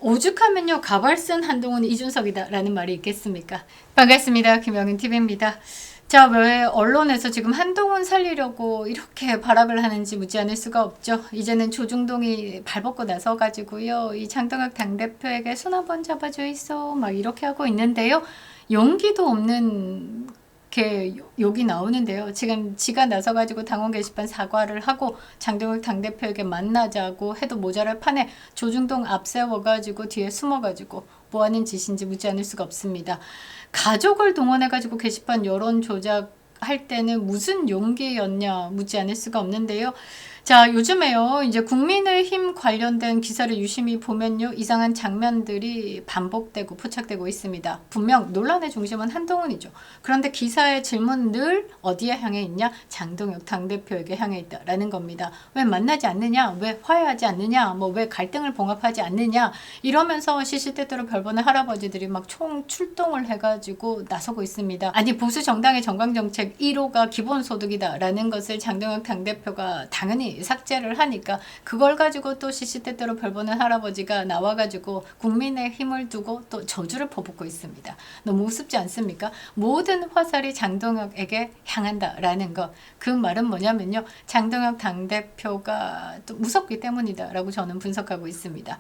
오죽하면요 가발쓴 한동훈 이준석이다라는 말이 있겠습니까? 반갑습니다. 김영은TV입니다. 자, 왜 언론에서 지금 한동훈 살리려고 이렇게 발악을 하는지 묻지 않을 수가 없죠. 이제는 조중동이 발벗고 나서가지고요, 이 장동혁 당대표에게 손 한번 잡아줘 있어 막 이렇게 하고 있는데요. 용기도 없는 이렇게 욕이 나오는데요. 지금 지가 나서가지고 당원 게시판 사과를 하고 장동혁 당대표에게 만나자고 해도 모자랄 판에 조중동 앞세워가지고 뒤에 숨어가지고 뭐하는 짓인지 묻지 않을 수가 없습니다. 가족을 동원해가지고 게시판 여론 조작할 때는 무슨 용기였냐 묻지 않을 수가 없는데요. 자, 요즘에요, 이제 국민의힘 관련된 기사를 유심히 보면요, 이상한 장면들이 반복되고 포착되고 있습니다. 분명 논란의 중심은 한동훈이죠. 그런데 기사의 질문 늘 어디에 향해 있냐? 장동혁 당대표에게 향해 있다라는 겁니다. 왜 만나지 않느냐? 왜 화해하지 않느냐? 뭐 왜 갈등을 봉합하지 않느냐? 이러면서 시시때때로 별보는 할아버지들이 막 총 출동을 해가지고 나서고 있습니다. 아니, 보수 정당의 정강정책 1호가 기본소득이다라는 것을 장동혁 당대표가 당연히 삭제를 하니까 그걸 가지고 또 시시때때로 별보는 할아버지가 나와가지고 국민의 힘을 두고 또 저주를 퍼붓고 있습니다. 너무 우습지 않습니까? 모든 화살이 장동혁에게 향한다라는 것. 그 말은 뭐냐면요, 장동혁 당대표가 또 무섭기 때문이다라고 저는 분석하고 있습니다.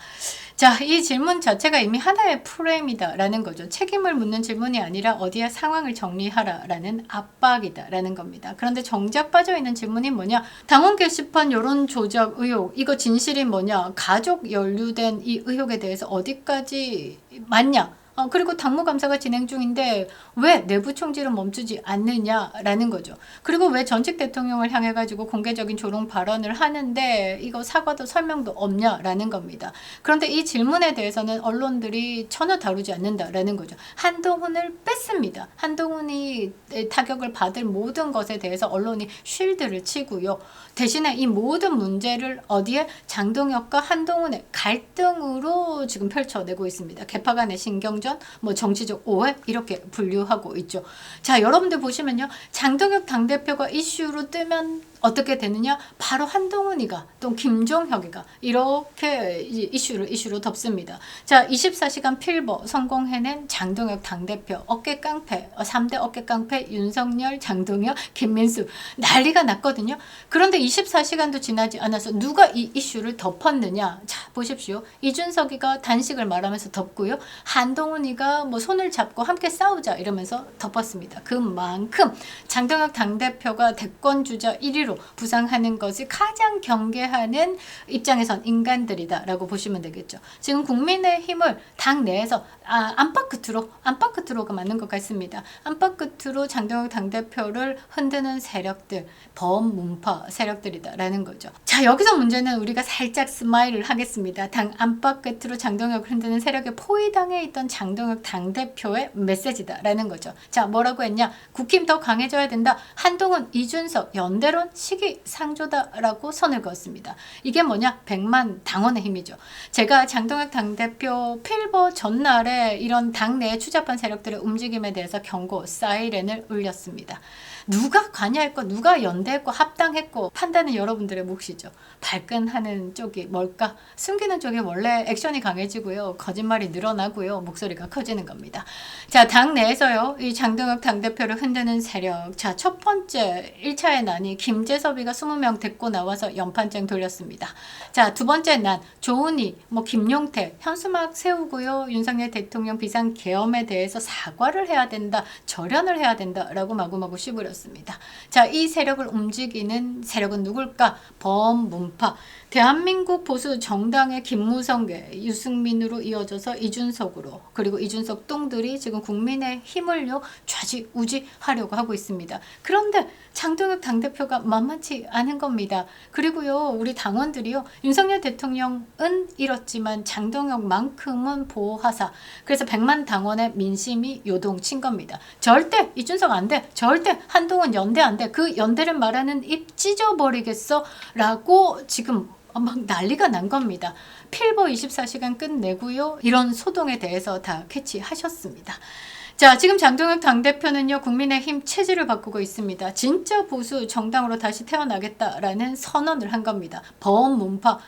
자, 이 질문 자체가 이미 하나의 프레임이다라는 거죠. 책임을 묻는 질문이 아니라 어디에 상황을 정리하라라는 압박이다라는 겁니다. 그런데 정작 빠져있는 질문이 뭐냐? 당원 게시판 여론 조작 의혹, 이거 진실이 뭐냐? 가족 연루된 이 의혹에 대해서 어디까지 맞냐? 그리고 당무감사가 진행 중인데 왜 내부 총질은 멈추지 않느냐라는 거죠. 그리고 왜 전직 대통령을 향해 가지고 공개적인 조롱 발언을 하는데 이거 사과도 설명도 없냐라는 겁니다. 그런데 이 질문에 대해서는 언론들이 전혀 다루지 않는다라는 거죠. 한동훈을 뺐습니다. 한동훈이 타격을 받을 모든 것에 대해서 언론이 쉴드를 치고요. 대신에 이 모든 문제를 어디에? 장동혁과 한동훈의 갈등으로 지금 펼쳐내고 있습니다. 개파 간의 신경전, 뭐 정치적 오해 이렇게 분류하고 있죠. 자, 여러분들 보시면요, 장동혁 당대표가 이슈로 뜨면 어떻게 되느냐? 바로 한동훈이가 또 김종혁이가 이렇게 이슈로 덮습니다. 자, 24시간 필버 성공해낸 장동혁 당대표 어깨 깡패, 3대 어깨 깡패 윤석열, 장동혁, 김민수 난리가 났거든요. 그런데 24시간도 지나지 않아서 누가 이 이슈를 덮었느냐? 자, 보십시오. 이준석이가 단식을 말하면서 덮고요, 한동훈이가 뭐 손을 잡고 함께 싸우자 이러면서 덮었습니다. 그만큼 장동혁 당대표가 대권주자 1위로 부상하는 것을 가장 경계하는 입장에선 인간들이다라고 보시면 되겠죠. 지금 국민의힘을 당 내에서 안팎 끝으로가 맞는 것 같습니다. 안팎 끝으로 장동혁 당대표를 흔드는 세력들, 범문파 세력들이다라는 거죠. 자, 여기서 문제는 우리가 살짝 스마일을 하겠습니다. 당 안팎 끝으로 장동혁을 흔드는 세력에 포위당해 있던 장동혁 당대표의 메시지다라는 거죠. 자, 뭐라고 했냐? 국힘 더 강해져야 된다. 한동훈, 이준석 연대론 시기상조다라고 선을 그었습니다. 이게 뭐냐? 100만 당원의 힘이죠. 제가 장동혁 당대표 필버 전날에 이런 당내에 추잡한 세력들의 움직임에 대해서 경고 사이렌을 울렸습니다. 누가 관여했고 누가 연대했고 합당했고 판단은 여러분들의 몫이죠. 발끈하는 쪽이 뭘까? 숨기는 쪽이 원래 액션이 강해지고요, 거짓말이 늘어나고요, 목소리가 커지는 겁니다. 자, 당 내에서요, 이 장동혁 당대표를 흔드는 세력. 자, 첫 번째 1차의 난이 김재섭이가 20명 데리고 나와서 연판장 돌렸습니다. 자, 두 번째 난 조은희, 뭐 김용태 현수막 세우고요, 윤석열 대통령 비상계엄에 대해서 사과를 해야 된다, 절연을 해야 된다라고 마구마구 씹으렸습니다. 자, 이 세력을 움직이는 세력은 누굴까? 범문파. 대한민국 보수 정당의 김무성계, 유승민으로 이어져서 이준석으로, 그리고 이준석 똥들이 지금 국민의 힘을요 좌지우지하려고 하고 있습니다. 그런데 장동혁 당대표가 만만치 않은 겁니다. 그리고요, 우리 당원들이요, 윤석열 대통령은 잃었지만 장동혁만큼은 보호하사. 그래서 100만 당원의 민심이 요동친 겁니다. 절대 이준석 안 돼, 절대 한동훈 연대 안 돼, 그 연대를 말하는 입 찢어버리겠어 라고 지금 막 난리가 난 겁니다. 필버 24시간 끝내고요, 이런 소동에 대해서 다 캐치하셨습니다. 자, 지금 장동혁 당대표는요, 국민의힘 체질을 바꾸고 있습니다. 진짜 보수 정당으로 다시 태어나겠다라는 선언을 한 겁니다. 범문파,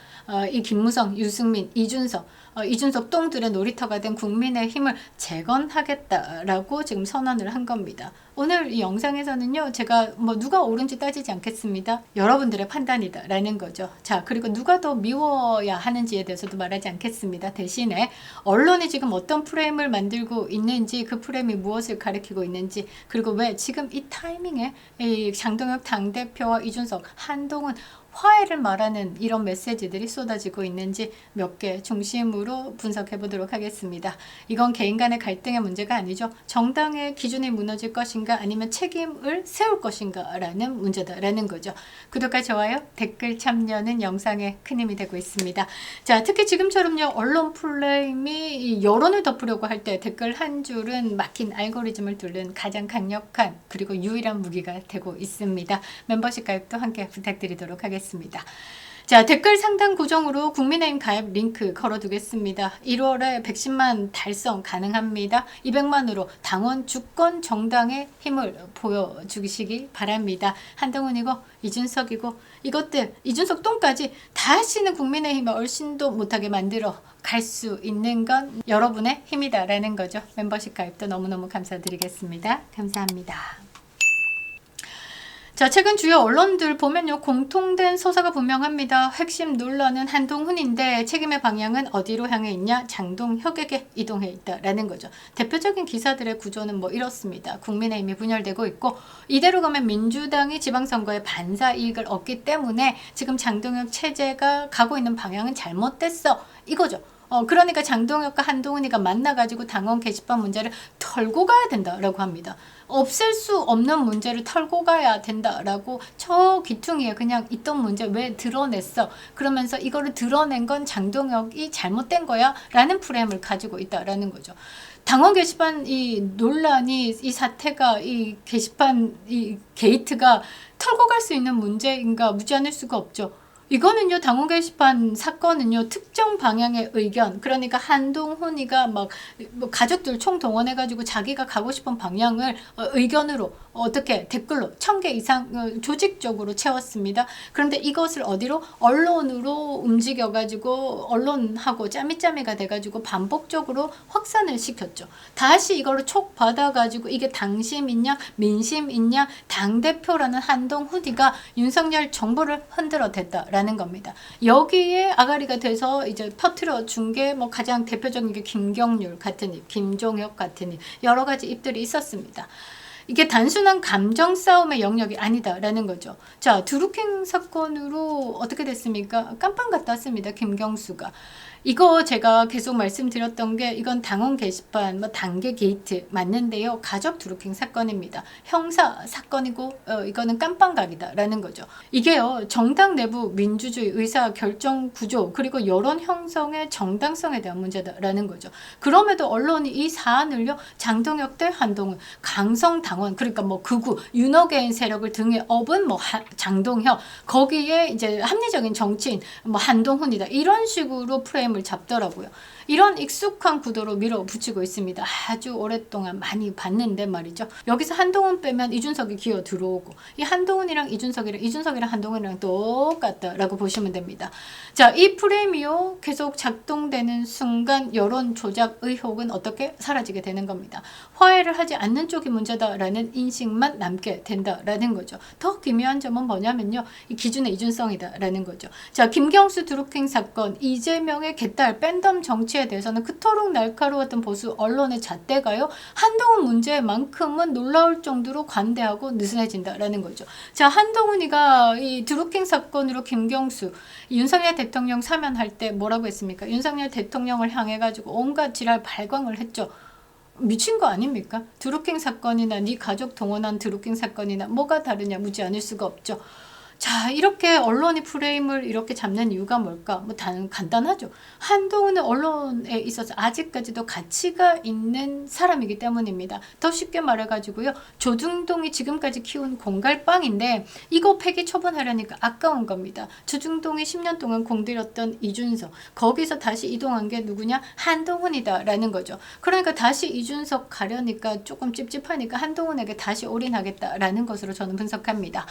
이 김무성, 유승민, 이준석, 이준석 똥들의 놀이터가 된 국민의힘을 재건하겠다라고 지금 선언을 한 겁니다. 오늘 이 영상에서는요, 제가 뭐 누가 옳은지 따지지 않겠습니다. 여러분들의 판단이다 라는 거죠. 자, 그리고 누가 더 미워야 하는지에 대해서도 말하지 않겠습니다. 대신에 언론이 지금 어떤 프레임을 만들고 있는지, 그 프레임이 무엇을 가리키고 있는지, 그리고 왜 지금 이 타이밍에 이 장동혁 당대표와 이준석, 한동훈 화해를 말하는 이런 메시지들이 쏟아지고 있는지 몇 개 중심으로 분석해 보도록 하겠습니다. 이건 개인 간의 갈등의 문제가 아니죠. 정당의 기준이 무너질 것인가 아니면 책임을 세울 것인가 라는 문제다라는 거죠. 구독과 좋아요, 댓글 참여는 영상에 큰 힘이 되고 있습니다. 자, 특히 지금처럼요, 언론 프레임이 여론을 덮으려고 할 때 댓글 한 줄은 막힌 알고리즘을 뚫는 가장 강력한 그리고 유일한 무기가 되고 있습니다. 멤버십 가입도 함께 부탁드리도록 하겠습니다. 자, 댓글 상단 고정으로 국민의힘 가입 링크 걸어두겠습니다. 1월에 110만 달성 가능합니다. 200만으로 당원 주권 정당의 힘을 보여주시기 바랍니다. 한동훈이고 이준석이고 이것들 이준석 똥까지 다시는 국민의힘을 얼씬도 못하게 만들어 갈 수 있는 건 여러분의 힘이다라는 거죠. 멤버십 가입도 너무너무 감사드리겠습니다. 감사합니다. 자, 최근 주요 언론들 보면요, 공통된 서사가 분명합니다. 핵심 논란은 한동훈인데 책임의 방향은 어디로 향해 있냐? 장동혁에게 이동해 있다라는 거죠. 대표적인 기사들의 구조는 뭐 이렇습니다. 국민의힘이 분열되고 있고 이대로 가면 민주당이 지방선거에 반사 이익을 얻기 때문에 지금 장동혁 체제가 가고 있는 방향은 잘못됐어. 이거죠. 그러니까 장동혁과 한동훈이가 만나가지고 당원 게시판 문제를 털고 가야 된다라고 합니다. 없앨 수 없는 문제를 털고 가야 된다라고 저 귀퉁이에 그냥 있던 문제 왜 드러냈어? 그러면서 이거를 드러낸 건 장동혁이 잘못된 거야? 라는 프레임을 가지고 있다라는 거죠. 당원 게시판 이 논란이 이 사태가 이 게시판 이 게이트가 털고 갈 수 있는 문제인가 묻지 않을 수가 없죠. 이거는요, 당원 게시판 사건은요, 특정 방향의 의견, 그러니까 한동훈이가 막 뭐 가족들 총동원해가지고 자기가 가고 싶은 방향을 의견으로 어떻게 댓글로 1000개 이상 조직적으로 채웠습니다. 그런데 이것을 어디로? 언론으로 움직여가지고 언론하고 짜미짜미가 돼가지고 반복적으로 확산을 시켰죠. 다시 이거를 촉 받아가지고 이게 당심 있냐 민심 있냐 당대표라는 한동훈이가 윤석열 정부를 흔들어 댔다라는 겁니다. 여기에 아가리가 돼서 이제 퍼트려 준 게 뭐 가장 대표적인 게 김경률 같은 입, 김종혁 같은 입, 여러 가지 입들이 있었습니다. 이게 단순한 감정 싸움의 영역이 아니다라는 거죠. 자, 드루킹 사건으로 어떻게 됐습니까? 깜빵 갔다 왔습니다. 김경수가. 이거 제가 계속 말씀드렸던 게 이건 당원 게시판 뭐 단계 게이트 맞는데요. 가족 드루킹 사건입니다. 형사 사건이고 이거는 깜빵각이다라는 거죠. 이게요, 정당 내부 민주주의 의사 결정 구조 그리고 여론 형성의 정당성에 대한 문제다라는 거죠. 그럼에도 언론이 이 사안을요, 장동혁 대 한동훈, 강성 당원 그러니까 뭐 극우 윤호개인 세력을 등에 업은 뭐 장동혁 거기에 이제 합리적인 정치인 뭐 한동훈이다 이런 식으로 프레임 을 잡더라고요. 이런 익숙한 구도로 밀어붙이고 있습니다. 아주 오랫동안 많이 봤는데 말이죠. 여기서 한동훈 빼면 이준석이 기어 들어오고 이 한동훈이랑 이준석이랑 한동훈이랑 똑같다라고 보시면 됩니다. 자, 이 프레임이요 계속 작동되는 순간 여론 조작 의혹은 어떻게 사라지게 되는 겁니다. 화해를 하지 않는 쪽이 문제다라는 인식만 남게 된다라는 거죠. 더 기묘한 점은 뭐냐면요, 이 기준의 이준성이다라는 거죠. 자, 김경수 드루킹 사건, 이재명의 개딸 팬덤 정치에 대해서는 그토록 날카로웠던 보수 언론의 잣대가요, 한동훈 문제만큼은 놀라울 정도로 관대하고 느슨해진다라는 거죠. 자, 한동훈이가 이 드루킹 사건으로 김경수 윤석열 대통령 사면할 때 뭐라고 했습니까? 윤석열 대통령을 향해 가지고 온갖 지랄 발광을 했죠. 미친 거 아닙니까? 드루킹 사건이나 네 가족 동원한 드루킹 사건이나 뭐가 다르냐 묻지 않을 수가 없죠. 자, 이렇게 언론이 프레임을 이렇게 잡는 이유가 뭘까? 뭐 간단하죠. 한동훈은 언론에 있어서 아직까지도 가치가 있는 사람이기 때문입니다. 더 쉽게 말해가지고요, 조중동이 지금까지 키운 공갈빵인데 이거 폐기 처분하려니까 아까운 겁니다. 조중동이 10년 동안 공들였던 이준석, 거기서 다시 이동한 게 누구냐? 한동훈이다라는 거죠. 그러니까 다시 이준석 가려니까 조금 찝찝하니까 한동훈에게 다시 올인하겠다라는 것으로 저는 분석합니다.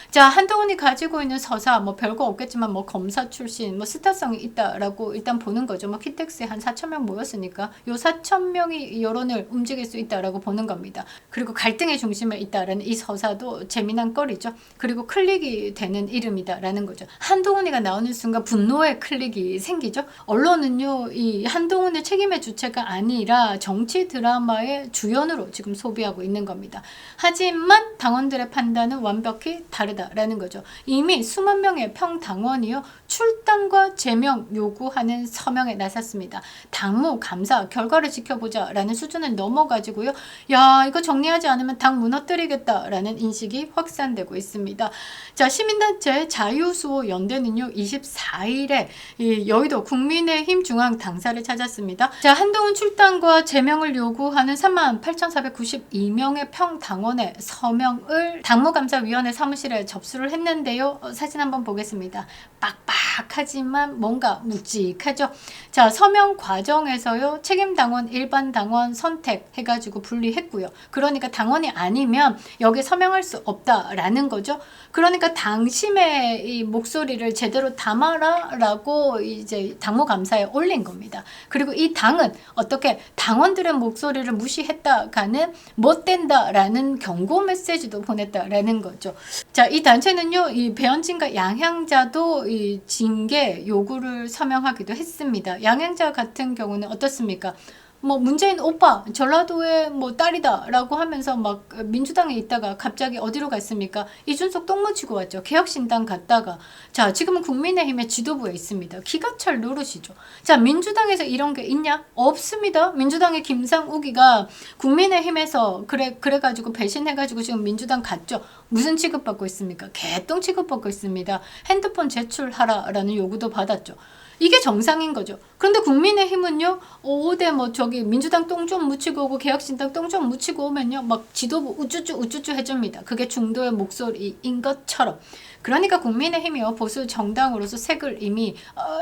자, 한동훈이 가지고 있는 서사 뭐 별거 없겠지만 뭐 검사 출신 뭐 스타성이 있다라고 일단 보는 거죠. 뭐 키텍스에 한 4,000명 모였으니까 요 4,000명이 여론을 움직일 수 있다라고 보는 겁니다. 그리고 갈등의 중심에 있다라는 이 서사도 재미난 거리죠. 그리고 클릭이 되는 이름이다라는 거죠. 한동훈이가 나오는 순간 분노의 클릭이 생기죠. 언론은요, 이 한동훈의 책임의 주체가 아니라 정치 드라마의 주연으로 지금 소비하고 있는 겁니다. 하지만 당원들의 판단은 완벽히 다르다라는 거죠. 이미 수만 명의 평당원이요, 출당과 제명 요구하는 서명에 나섰습니다. 당무 감사 결과를 지켜보자 라는 수준을 넘어가지고요, 야, 이거 정리하지 않으면 당 무너뜨리겠다라는 인식이 확산되고 있습니다. 자, 시민단체 자유수호 연대는요, 24일에 이 여의도 국민의힘 중앙 당사를 찾았습니다. 자, 한동훈 출당과 제명을 요구하는 38,492명의 평당원의 서명을 당무감사위원회 사무실에 접수를 했는데요. 사진 한번 보겠습니다. 빡빡하지만 뭔가 묵직하죠. 자, 서명 과정에서요, 책임당원, 일반당원 선택해가지고 분리했고요. 그러니까 당원이 아니면 여기에 서명할 수 없다라는 거죠. 그러니까 당심의 이 목소리를 제대로 담아라 라고 이제 당무감사에 올린 겁니다. 그리고 이 당은 어떻게 당원들의 목소리를 무시했다가는 못 된다라는 경고 메시지도 보냈다라는 거죠. 자, 이 단체는요, 이 배현진과 양향자도 이 징계 요구를 서명하기도 했습니다. 양향자 같은 경우는 어떻습니까? 뭐 문재인 오빠 전라도의 뭐 딸이다 라고 하면서 막 민주당에 있다가 갑자기 어디로 갔습니까? 이준석 똥 묻히고 왔죠. 개혁신당 갔다가, 자, 지금은 국민의힘의 지도부에 있습니다. 기가 찰 노릇이죠. 자, 민주당에서 이런 게 있냐? 없습니다. 민주당의 김상욱이가 국민의힘에서 그래가지고 배신해가지고 지금 민주당 갔죠. 무슨 취급받고 있습니까? 개똥 취급받고 있습니다. 핸드폰 제출하라라는 요구도 받았죠. 이게 정상인 거죠. 그런데 국민의힘은요, 5대 뭐 저기 민주당 똥 좀 묻히고 오고 개혁신당 똥 좀 묻히고 오면요, 막 지도부 우쭈쭈 해줍니다. 그게 중도의 목소리인 것처럼. 그러니까 국민의힘이요, 보수 정당으로서 색을 이미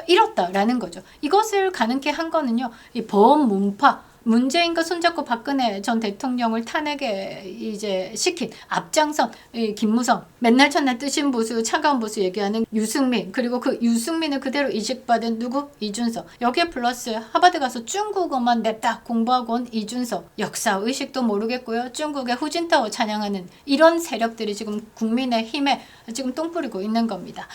잃었다라는 거죠. 이것을 가능케 한 거는요, 이 범문파, 문재인과 손잡고 박근혜 전 대통령을 탄핵에 이제 시킨 앞장선 김무성, 맨날 첫날 뜨신 보수, 차가운 보수 얘기하는 유승민, 그리고 그 유승민을 그대로 이식받은 누구? 이준석. 여기에 플러스 하버드 가서 중국어만 냅다 공부하고 온 이준석. 역사 의식도 모르겠고요. 중국의 후진타오 찬양하는 이런 세력들이 지금 국민의힘에 지금 똥 뿌리고 있는 겁니다.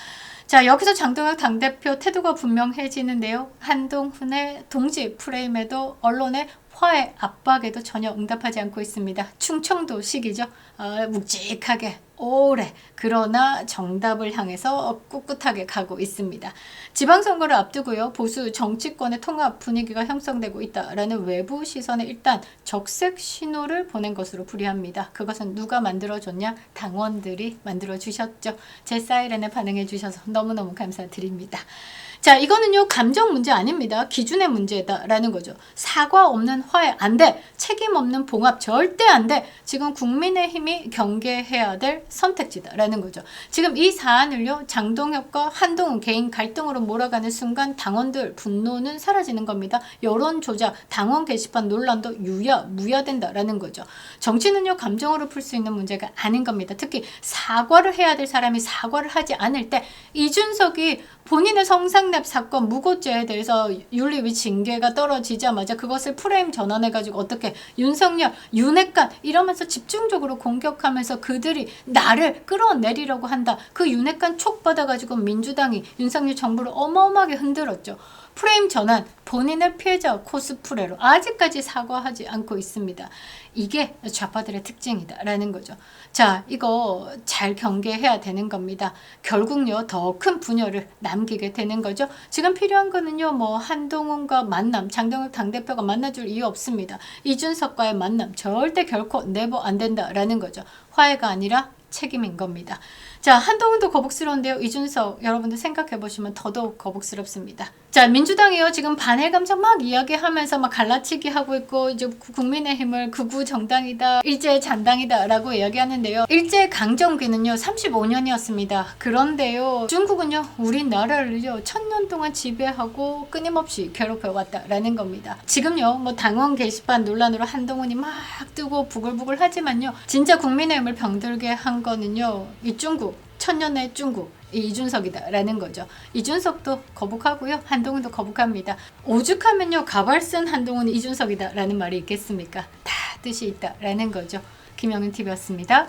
자, 여기서 장동혁 당대표 태도가 분명해지는데요. 한동훈의 동지 프레임에도 언론의 화해 압박에도 전혀 응답하지 않고 있습니다. 충청도식이죠. 묵직하게 오래, 그러나 정답을 향해서 꿋꿋하게 가고 있습니다. 지방선거를 앞두고요, 보수 정치권의 통합 분위기가 형성되고 있다라는 외부 시선에 일단 적색 신호를 보낸 것으로 풀이합니다. 그것은 누가 만들어줬냐? 당원들이 만들어주셨죠. 제 사이렌에 반응해 주셔서 너무너무 감사드립니다. 자, 이거는요, 감정 문제 아닙니다. 기준의 문제다라는 거죠. 사과 없는 화해 안 돼. 책임 없는 봉합 절대 안 돼. 지금 국민의힘이 경계해야 될 선택지다라는 거죠. 지금 이 사안을요, 장동혁과 한동훈 개인 갈등으로 몰아가는 순간 당원들 분노는 사라지는 겁니다. 여론 조작, 당원 게시판 논란도 무야된다라는 거죠. 정치는요, 감정으로 풀 수 있는 문제가 아닌 겁니다. 특히 사과를 해야 될 사람이 사과를 하지 않을 때, 이준석이 본인의 성상납 사건 무고죄에 대해서 윤리위 징계가 떨어지자마자 그것을 프레임 전환해가지고 어떻게 윤석열, 윤핵관 이러면서 집중적으로 공격하면서 그들이 나를 끌어내리려고 한다. 그 윤핵관 촉 받아가지고 민주당이 윤석열 정부를 어마어마하게 흔들었죠. 프레임 전환, 본인의 피해자 코스프레로 아직까지 사과하지 않고 있습니다. 이게 좌파들의 특징이다라는 거죠. 자, 이거 잘 경계해야 되는 겁니다. 결국요, 더 큰 분열을 남기게 되는 거죠. 지금 필요한 거는요, 뭐 한동훈과 만남, 장동혁 당대표가 만나줄 이유 없습니다. 이준석과의 만남 절대 결코 네버 안 된다라는 거죠. 화해가 아니라 책임인 겁니다. 자, 한동훈도 거북스러운데요. 이준석 여러분들 생각해 보시면 더더욱 거북스럽습니다. 자, 민주당이요, 지금 반일 감정 막 이야기하면서 막 갈라치기 하고 있고, 이제 국민의힘을 극우 정당이다, 일제 잔당이다라고 이야기하는데요. 일제 강점기는요 35년이었습니다. 그런데요, 중국은요 우리나라를요 1000년 동안 지배하고 끊임없이 괴롭혀 왔다라는 겁니다. 지금요, 뭐 당원 게시판 논란으로 한동훈이 막 뜨고 부글부글 하지만요, 진짜 국민의힘을 병들게 한 거는요, 이 중국, 천년의 중국 이 이준석이다라는 거죠. 이준석도 거북하고요. 한동훈도 거북합니다. 오죽하면요. 가발 쓴 한동훈이 이준석이다라는 말이 있겠습니까? 다 뜻이 있다라는 거죠. 김영윤 TV였습니다.